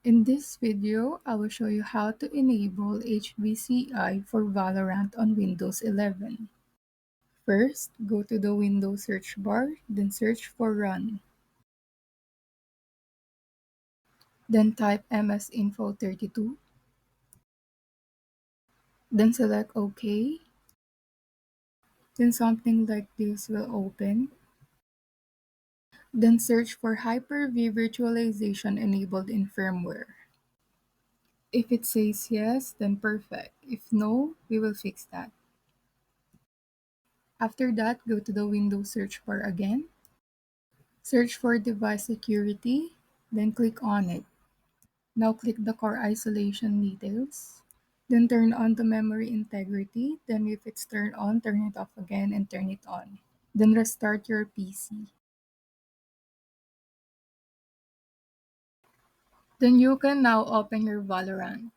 In this video, I will show you how to enable HVCI for Valorant on Windows 11. First, go to the Windows search bar, then search for Run. Then type msinfo32, then select OK. Then something like this will open. Then search for Hyper-V virtualization enabled in firmware. If it says yes, then perfect. If no, we will fix that. After that, go to the Windows search bar again. Search for device security, then click on it. Now click the core isolation details. Then turn on the memory integrity. Then if it's turned on, turn it off again and turn it on. Then restart your PC. Then you can now open your Valorant.